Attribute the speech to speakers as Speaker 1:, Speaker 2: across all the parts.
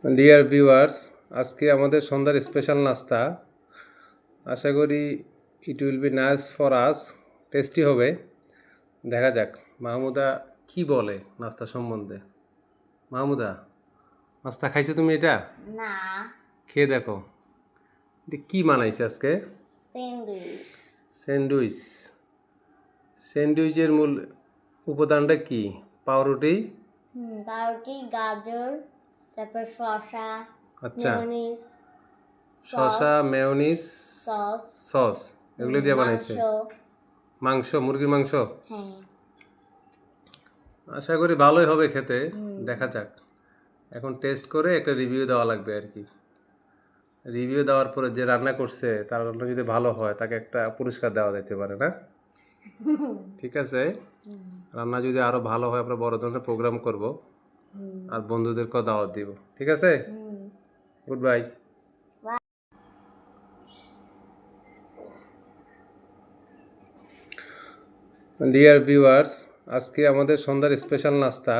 Speaker 1: Dear viewers, আজকে আমাদের সন্ধ্যার স্পেশাল নাস্তা। আশা করি it will be nice for us, tasty হবে। দেখা যাক মাহমুদা কি বলে নাস্তা সম্বন্ধে। মাহমুদা, নাস্তা খাইছো তুমি? এটা
Speaker 2: না,
Speaker 1: খেয়ে দেখো। এটা কি বানাইছে আজকে?
Speaker 2: স্যান্ডউইচ।
Speaker 1: স্যান্ডউইচ। স্যান্ডউইচের মূল উপাদানটা কি? পাউরুটি,
Speaker 2: পাউরুটি, গাজর, তারপর শসা,
Speaker 1: আচ্ছা,
Speaker 2: মেয়োনিজ,
Speaker 1: শসা, মেয়োনিজ,
Speaker 2: সস,
Speaker 1: সস, এগুলো দিয়ে বানাইছে। মাংস, মুরগির মাংস।
Speaker 2: হ্যাঁ।
Speaker 1: আশা করি ভালোই হবে খেতে। দেখা যাক, এখন টেস্ট করে একটা রিভিউ দেওয়া লাগবে আর কি। রিভিউ দেওয়ার পরে যে রান্না করছে তার রান্না যদি ভালো হয় তাকে একটা পুরস্কার দেওয়া যেতে পারে, না? ঠিক আছে, রান্না যদি আরো ভালো হয় আমরা বড় ধরনের প্রোগ্রাম করব আর বন্ধুদেরকেও দাওয়াত দিব। ঠিক আছে, গুড বাই। ডিয়ার ভিউয়ার্স, আজকে আমাদের সন্ধ্যার স্পেশাল নাস্তা।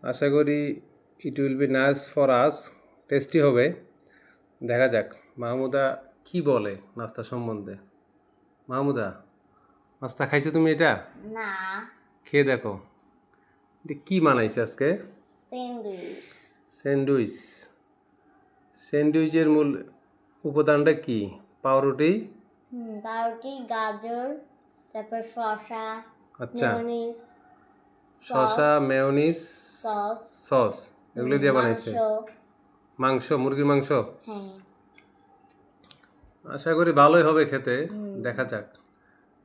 Speaker 1: আশা করি it will be nice for us, tasty হবে। দেখা যাক মাহমুদা কি বলে নাস্তা সম্বন্ধে। মাহমুদা, নাস্তা খাইছো তুমি? এটা
Speaker 2: না,
Speaker 1: খেয়ে দেখো। এটা কি বানাইছে আজকে?
Speaker 2: স্যান্ডউইচ।
Speaker 1: স্যান্ডউইচ। স্যান্ডউইচের মূল উপাদানটা কি? পাউরুটি,
Speaker 2: পাউরুটি, গাজর, তারপর শসা,
Speaker 1: আচ্ছা,
Speaker 2: মেয়োনিজ,
Speaker 1: শসা, মেয়োনিজ,
Speaker 2: সস,
Speaker 1: সস, এগুলো দিয়ে বানাইছে। মাংস, মুরগির মাংস।
Speaker 2: হ্যাঁ।
Speaker 1: আশা করি ভালোই হবে খেতে। দেখা যাক,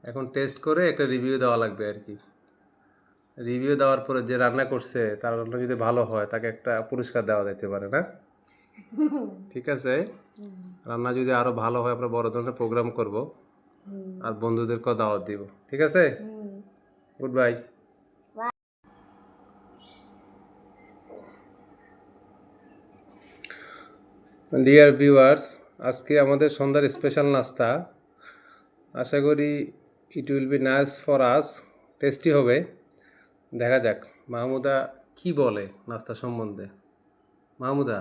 Speaker 1: এখন টেস্ট করে একটা রিভিউ দেওয়া লাগবে আর কি। রিভিউ দেওয়ার পরে যে রান্না করছে তার রান্না যদি ভালো হয় তাকে একটা পুরস্কার দেওয়া যেতে পারে, না? ঠিক আছে, রান্না যদি আরো ভালো হয় আমরা বড় ধরনের প্রোগ্রাম করব আর বন্ধুদেরকেও দাওয়াত দিব। ঠিক আছে, গুড বাই। ডিয়ার ভিউয়ার্স, আজকে আমাদের সন্ধ্যার স্পেশাল নাস্তা। আশা করি it will be nice for us, tasty হবে। দেখা যাক মাহমুদা কি বলে নাস্তা সম্বন্ধে। মাহমুদা,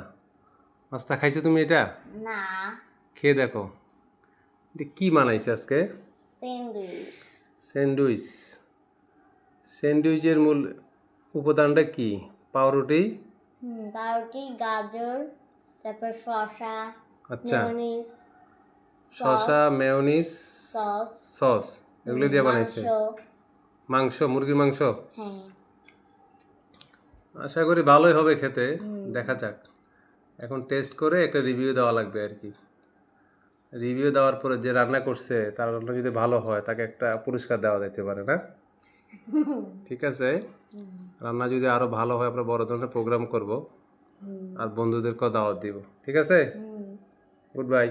Speaker 1: নাস্তা খাইছো তুমি? এটা
Speaker 2: না,
Speaker 1: খেয়ে দেখো। এটা কি বানাইছে আজকে?
Speaker 2: স্যান্ডউইচ।
Speaker 1: স্যান্ডউইচ। স্যান্ডউইচের মূল উপাদানটা কি? পাউরুটি,
Speaker 2: পাউরুটি, গাজর, তারপর শসা,
Speaker 1: আচ্ছা,
Speaker 2: মেয়োনিজ,
Speaker 1: শসা, মেয়োনিজ,
Speaker 2: সস,
Speaker 1: সস, এগুলো দিয়ে বানাইছে। মাংস, মুরগির মাংস।
Speaker 2: হ্যাঁ।
Speaker 1: আশা করি ভালোই হবে খেতে। দেখা যাক, এখন টেস্ট করে একটা রিভিউ দেওয়া লাগবে আর কি। রিভিউ দেওয়ার পরে যে রান্না করছে তার রান্না যদি ভালো হয় তাকে একটা পুরস্কার দেওয়া যেতে পারে, না? ঠিক আছে, রান্না যদি আরো ভালো হয় আমরা বড় ধরনের প্রোগ্রাম করব আর বন্ধুদেরকেও দাওয়াত দিব। ঠিক আছে, গুড বাই।